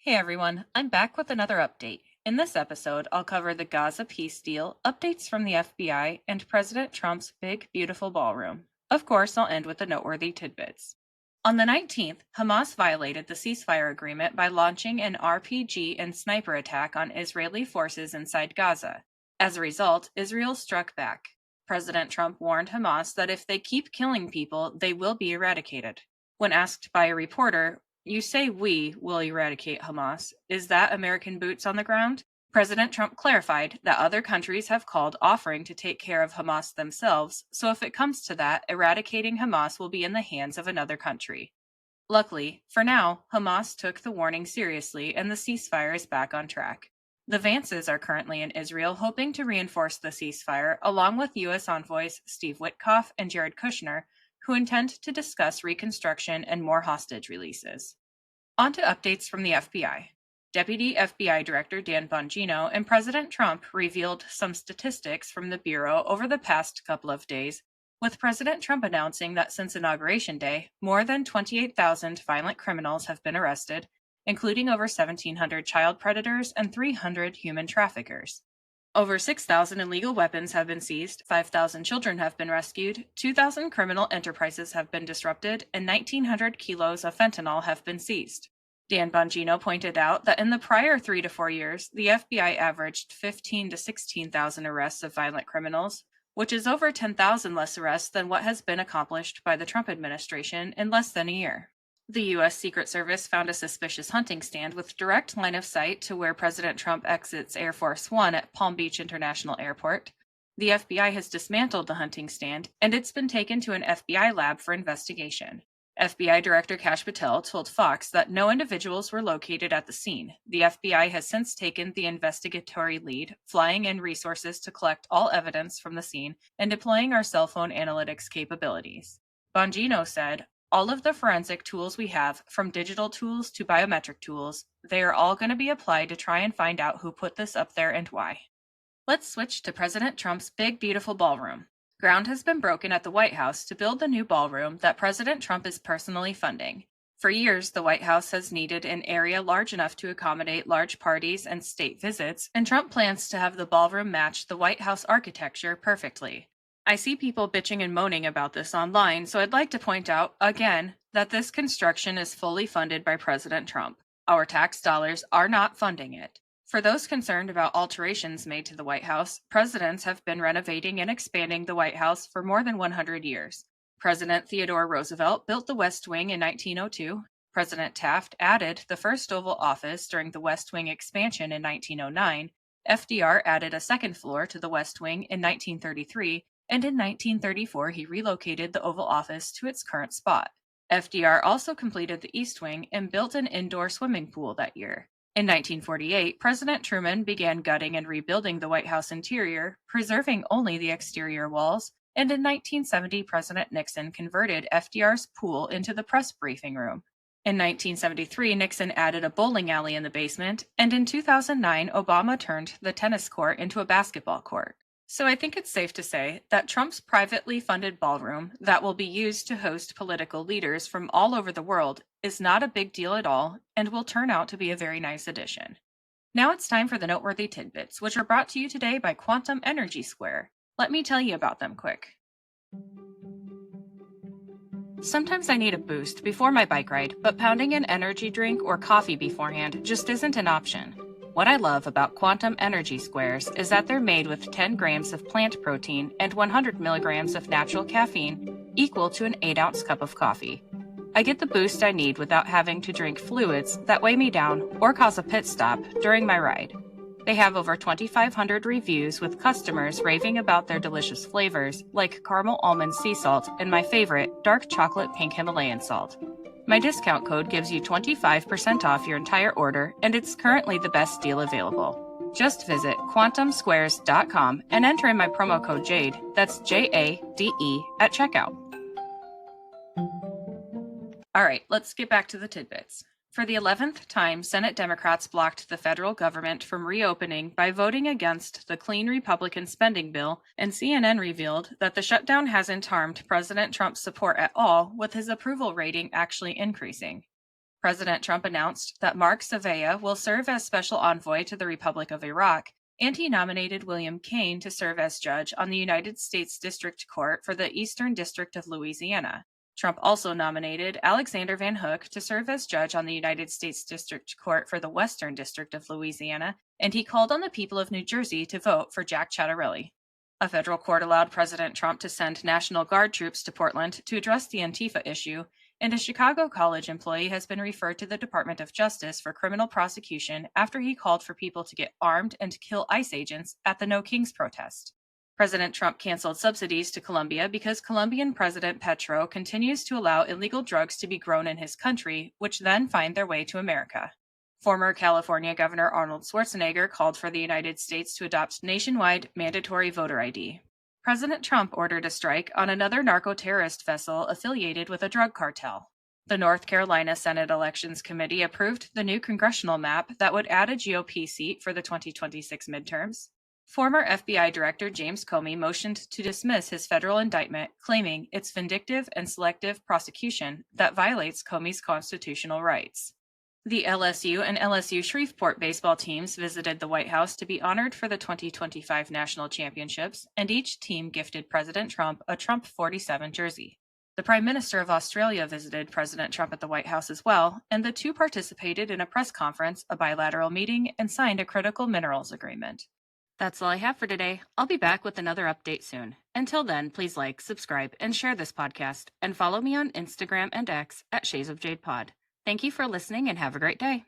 Hey everyone, I'm back with another update. In this episode, I'll cover the Gaza Peace Deal, updates from the FBI, and President Trump's big, beautiful ballroom. Of course, I'll end with the noteworthy tidbits. On the 19th, Hamas violated the ceasefire agreement by launching an RPG and sniper attack on Israeli forces inside Gaza. As a result, Israel struck back. President Trump warned Hamas that if they keep killing people, they will be eradicated. When asked by a reporter, "You say we will eradicate Hamas. Is that American boots on the ground?" President Trump clarified that other countries have called offering to take care of Hamas themselves, so if it comes to that, eradicating Hamas will be in the hands of another country. Luckily, for now, Hamas took the warning seriously and the ceasefire is back on track. The Vances are currently in Israel hoping to reinforce the ceasefire, along with U.S. envoys Steve Witkoff and Jared Kushner, who intend to discuss reconstruction and more hostage releases. On to updates from the FBI. Deputy FBI Director Dan Bongino and President Trump revealed some statistics from the Bureau over the past couple of days, with President Trump announcing that since Inauguration Day, more than 28,000 violent criminals have been arrested, including over 1,700 child predators and 300 human traffickers. Over 6,000 illegal weapons have been seized, 5,000 children have been rescued, 2,000 criminal enterprises have been disrupted, and 1,900 kilos of fentanyl have been seized. Dan Bongino pointed out that in the prior 3 to 4 years, the FBI averaged 15 to 16,000 arrests of violent criminals, which is over 10,000 less arrests than what has been accomplished by the Trump administration in less than a year. The U.S. Secret Service found a suspicious hunting stand with direct line of sight to where President Trump exits Air Force One at Palm Beach International Airport. The FBI has dismantled the hunting stand, and it's been taken to an FBI lab for investigation. FBI Director Kash Patel told Fox that no individuals were located at the scene. The FBI has since taken the investigatory lead, flying in resources to collect all evidence from the scene and deploying our cell phone analytics capabilities. Bongino said, "All of the forensic tools we have, from digital tools to biometric tools, they are all going to be applied to try and find out who put this up there and why." Let's switch to President Trump's big, beautiful ballroom. Ground has been broken at the White House to build the new ballroom that President Trump is personally funding. For years, the White House has needed an area large enough to accommodate large parties and state visits, and Trump plans to have the ballroom match the White House architecture perfectly. I see people bitching and moaning about this online, so I'd like to point out, again, that this construction is fully funded by President Trump. Our tax dollars are not funding it. For those concerned about alterations made to the White House, presidents have been renovating and expanding the White House for more than 100 years. President Theodore Roosevelt built the West Wing in 1902. President Taft added the first Oval Office during the West Wing expansion in 1909. FDR added a second floor to the West Wing in 1933. And in 1934 he relocated the Oval Office to its current spot. FDR also completed the East Wing and built an indoor swimming pool that year. In 1948, President Truman began gutting and rebuilding the White House interior, preserving only the exterior walls, and in 1970 President Nixon converted FDR's pool into the press briefing room. In 1973, Nixon added a bowling alley in the basement, and in 2009 Obama turned the tennis court into a basketball court. So I think it's safe to say that Trump's privately funded ballroom that will be used to host political leaders from all over the world is not a big deal at all and will turn out to be a very nice addition. Now it's time for the noteworthy tidbits, which are brought to you today by Quantum Energy Square. Let me tell you about them quick. Sometimes I need a boost before my bike ride, but pounding an energy drink or coffee beforehand just isn't an option. What I love about Quantum Energy Squares is that they're made with 10 grams of plant protein and 100 milligrams of natural caffeine, equal to an 8-ounce cup of coffee. I get the boost I need without having to drink fluids that weigh me down or cause a pit stop during my ride. They have over 2,500 reviews with customers raving about their delicious flavors, like caramel almond sea salt and my favorite, dark chocolate pink Himalayan salt. My discount code gives you 25% off your entire order, and it's currently the best deal available. Just visit quantumsquares.com and enter in my promo code JADE, that's JADE, at checkout. Alright, let's get back to the tidbits. For the 11th time, Senate Democrats blocked the federal government from reopening by voting against the clean Republican spending bill, and CNN revealed that the shutdown hasn't harmed President Trump's support at all, with his approval rating actually increasing. President Trump announced that Mark Savea will serve as special envoy to the Republic of Iraq, and he nominated William Kane to serve as judge on the United States District Court for the Eastern District of Louisiana. Trump also nominated Alexander Van Hook to serve as judge on the United States District Court for the Western District of Louisiana, and he called on the people of New Jersey to vote for Jack Ciattarelli. A federal court allowed President Trump to send National Guard troops to Portland to address the Antifa issue, and a Chicago college employee has been referred to the Department of Justice for criminal prosecution after he called for people to get armed and kill ICE agents at the No Kings protest. President Trump canceled subsidies to Colombia because Colombian President Petro continues to allow illegal drugs to be grown in his country, which then find their way to America. Former California Governor Arnold Schwarzenegger called for the United States to adopt nationwide mandatory voter ID. President Trump ordered a strike on another narco-terrorist vessel affiliated with a drug cartel. The North Carolina Senate Elections Committee approved the new congressional map that would add a GOP seat for the 2026 midterms. Former FBI Director James Comey motioned to dismiss his federal indictment, claiming it's vindictive and selective prosecution that violates Comey's constitutional rights. The LSU and LSU Shreveport baseball teams visited the White House to be honored for the 2025 national championships, and each team gifted President Trump a Trump 47 jersey. The Prime Minister of Australia visited President Trump at the White House as well, and the two participated in a press conference, a bilateral meeting, and signed a critical minerals agreement. That's all I have for today. I'll be back with another update soon. Until then, please like, subscribe, and share this podcast, and follow me on Instagram and X at Shades of Jade Pod. Thank you for listening and have a great day.